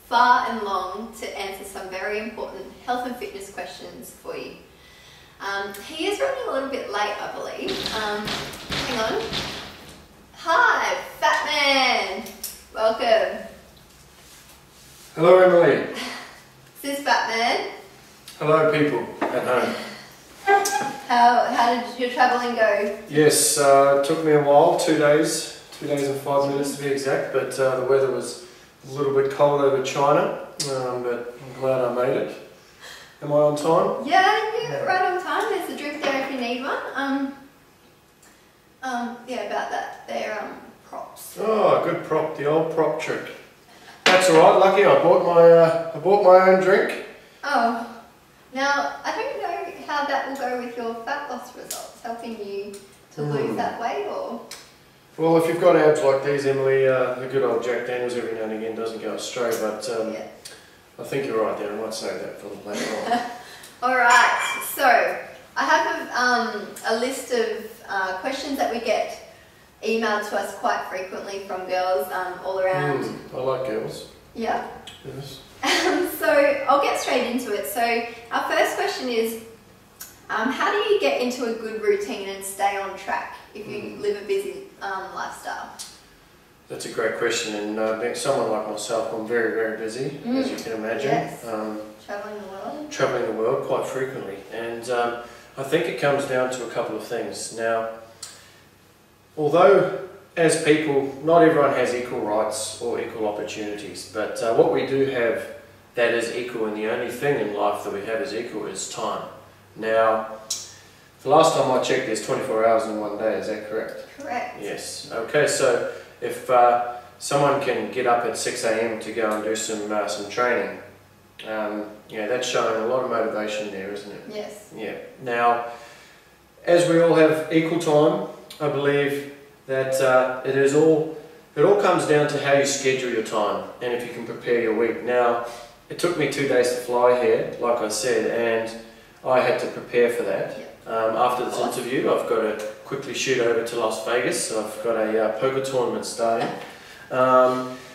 far and long to answer some very important health and fitness questions for you. He is running a little bit late, I believe. Hang on. Hi, Fat Man. Welcome. Hello, Emily. This is Fat Man. Hello, people at home. How did your travelling go? Yes, it took me a while, 2 days and 5 minutes to be exact, but the weather was a little bit cold over China, but I'm glad I made it. Am I on time? Yeah, you're right on time. There's a drink there if you need one. Yeah, about that. They're props. Oh, good prop, the old prop trick. That's alright, lucky I bought my own drink. Oh, now I don't know how that will go with your fat loss results, helping you to lose that weight, or? Well, if you've got abs like these, Emily, the good old Jack Daniels every now and again doesn't go astray, but Yeah. I think you're right there. I might save that for later on. Alright, so I have a list of questions that we get emailed to us quite frequently from girls all around. I like girls. Yeah. Yes. So I'll get straight into it. So our first question is, how do you get into a good routine and stay on track if you live a busy lifestyle? That's a great question, and being someone like myself, I'm very, very busy, as you can imagine. Yes. Travelling the world. Travelling the world quite frequently, and I think it comes down to a couple of things. Now, although as people, not everyone has equal rights or equal opportunities, but what we do have that is equal, and the only thing in life that we have is equal, is time. Now, the last time I checked, there's 24 hours in one day, is that correct? Correct. Yes. Okay, so if someone can get up at 6 AM to go and do some training, yeah, that's showing a lot of motivation there, isn't it? Yes. Yeah. Now, as we all have equal time, I believe that it all comes down to how you schedule your time and if you can prepare your week. Now, it took me 2 days to fly here, like I said, and I had to prepare for that. After this interview, I've got to quickly shoot over to Las Vegas. So I've got a poker tournament starting.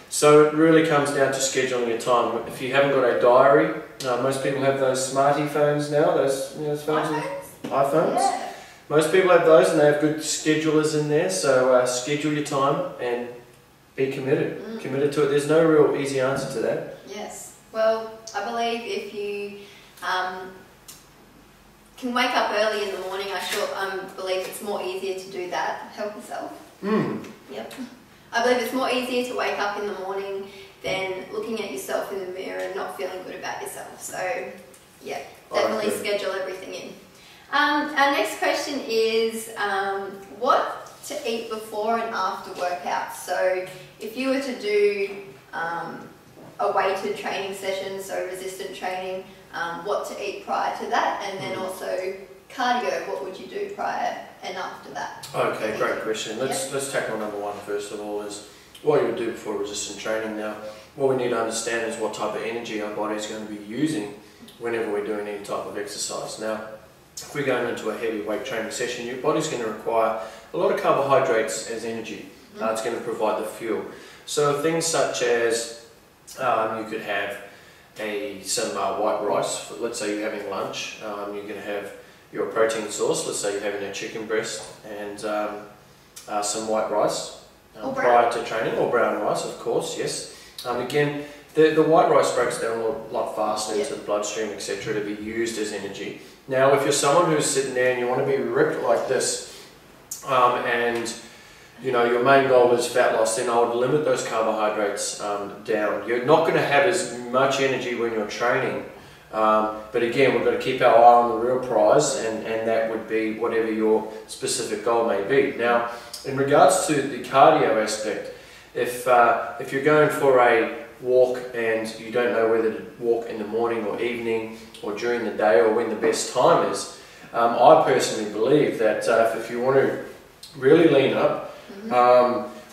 So it really comes down to scheduling your time. If you haven't got a diary, most people have those smarty phones now, those phones, iPhones. Yeah. Most people have those and they have good schedulers in there. So schedule your time and be committed. Committed to it. There's no real easy answer to that. Yes. Well, I believe if you can wake up early in the morning, I believe it's more easier to do that. Help yourself. Yep. I believe it's more easier to wake up in the morning than looking at yourself in the mirror and not feeling good about yourself. So, yeah, definitely schedule everything in. Our next question is what to eat before and after workouts. So, if you were to do a weighted training session, so resistant training, what to eat prior to that, and then also cardio, what would you do prior and after that? Okay, great question. Let's tackle number one first of all, is what you would do before resistant training. Now, what we need to understand is what type of energy our body is going to be using whenever we're doing any type of exercise. Now, if we're going into a heavy weight training session, your body's going to require a lot of carbohydrates as energy. It's going to provide the fuel. So things such as you could have some white rice. Let's say you're having lunch. You're going to have your protein source. Let's say you're having a chicken breast and some white rice prior to training, or brown rice, of course. Yes. Again, the white rice breaks down a lot faster into the bloodstream, etc., to be used as energy. Now, if you're someone who's sitting there and you want to be ripped like this, and you know your main goal is fat loss, then I would limit those carbohydrates down. You're not going to have as much energy when you're training, but again, we've got to keep our eye on the real prize, and that would be whatever your specific goal may be. Now, in regards to the cardio aspect, if you're going for a walk and you don't know whether to walk in the morning or evening or during the day or when the best time is, I personally believe that if you want to really lean up,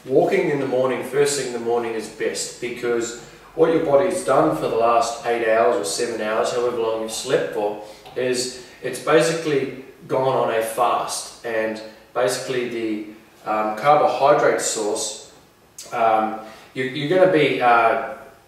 walking in the morning, first thing in the morning, is best, because what your body's done for the last 8 hours or 7 hours, however long you've slept for, is it's basically gone on a fast, and basically the carbohydrate source, you're going to be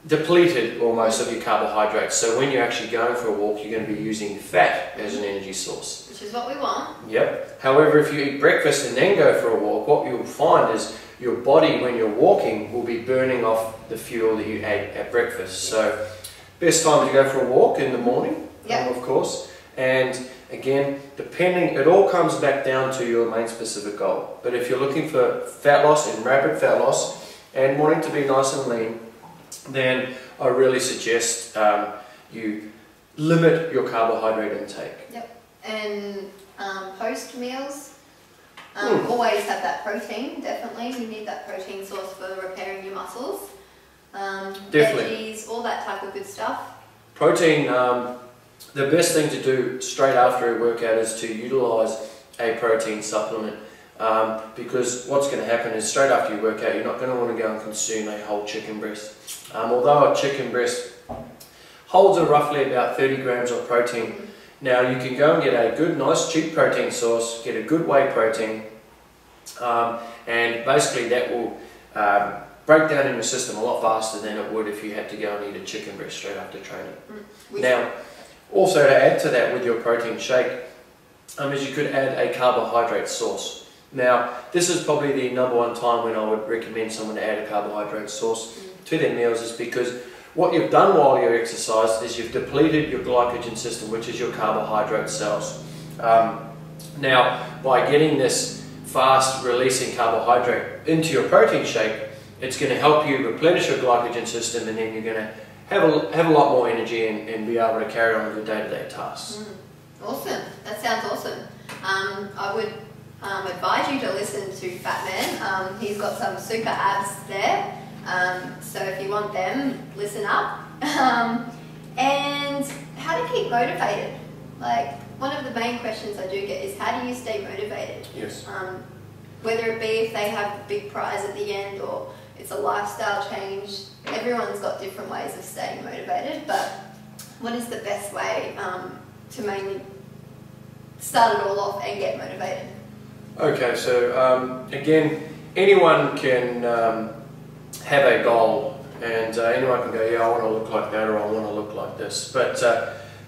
depleted almost of your carbohydrates. So when you're actually going for a walk, you're going to be using fat as an energy source. Which is what we want. Yep. However, if you eat breakfast and then go for a walk, what you'll find is your body, when you're walking, will be burning off the fuel that you ate at breakfast. So best time to go for a walk in the morning, of course. And again, it all comes back down to your main specific goal. But if you're looking for fat loss and rapid fat loss and wanting to be nice and lean, then I really suggest you limit your carbohydrate intake. Yep. And post meals, always have that protein. Definitely, you need that protein source for repairing your muscles. Definitely. Veggies, all that type of good stuff. Protein. The best thing to do straight after a workout is to utilise a protein supplement. Because what's going to happen is straight after you work out, you're not going to want to go and consume a whole chicken breast. Although a chicken breast holds roughly about 30 grams of protein. Now you can go and get a good, nice, cheap protein source, get a good whey protein, and basically that will break down in your system a lot faster than it would if you had to go and eat a chicken breast straight after training. Now, also to add to that with your protein shake, is you could add a carbohydrate source. Now, this is probably the #1 time when I would recommend someone to add a carbohydrate source to their meals, is because what you've done while you exercise is you've depleted your glycogen system, which is your carbohydrate cells. Now, by getting this fast releasing carbohydrate into your protein shake, it's going to help you replenish your glycogen system, and then you're going to have a lot more energy and be able to carry on with your day-to-day tasks. Awesome. That sounds awesome. I would advise you to listen to Fat Man. He's got some super abs there. So if you want them, listen up. And how to keep motivated. Like, one of the main questions I do get is, how do you stay motivated? Yes. Whether it be if they have the big prize at the end or it's a lifestyle change, everyone's got different ways of staying motivated, but what is the best way to mainly start it all off and get motivated? Okay, so again, anyone can have a goal, and anyone can go, yeah, I want to look like that, or I want to look like this. But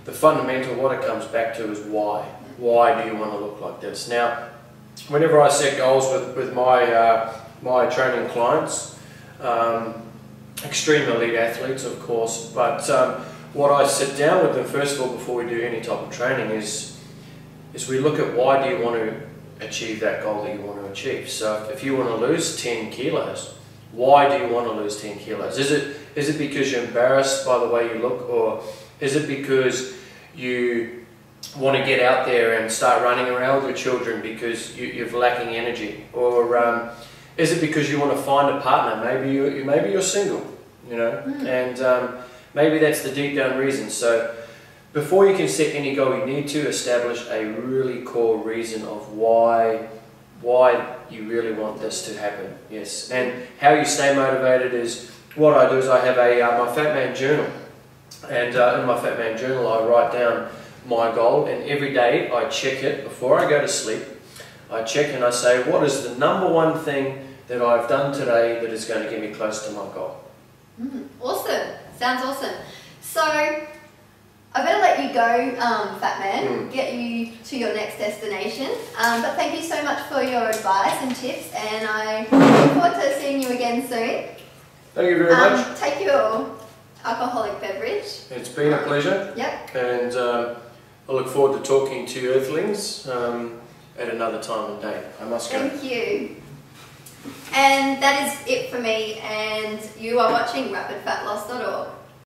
the fundamental, what it comes back to is why. Why do you want to look like this? Now, whenever I set goals with my training clients, extreme elite athletes, of course, but what I sit down with them first of all before we do any type of training is we look at why do you want to achieve that goal that you want to achieve. So if you want to lose 10 kilos, why do you want to lose 10 kilos? Is it because you're embarrassed by the way you look, or is it because you want to get out there and start running around with your children because you're lacking energy, or is it because you want to find a partner? Maybe you're single, you know, and maybe that's the deep down reason. So before you can set any goal, you need to establish a really core reason of why you really want this to happen. Yes, and how you stay motivated is, what I do is I have my Fat Man journal, and in my Fat Man journal I write down my goal, and every day I check it before I go to sleep. I check and I say, what is the #1 thing that I've done today that is going to get me close to my goal? Awesome. Sounds awesome. So, I better let you go, Fat Man, get you to your next destination. But thank you so much for your advice and tips, and I look forward to seeing you again soon. Thank you very much. Take your alcoholic beverage. It's been a pleasure. Yep. And I look forward to talking to you Earthlings at another time and date. I must go. Thank you. And that is it for me, and you are watching RapidFatLoss.org.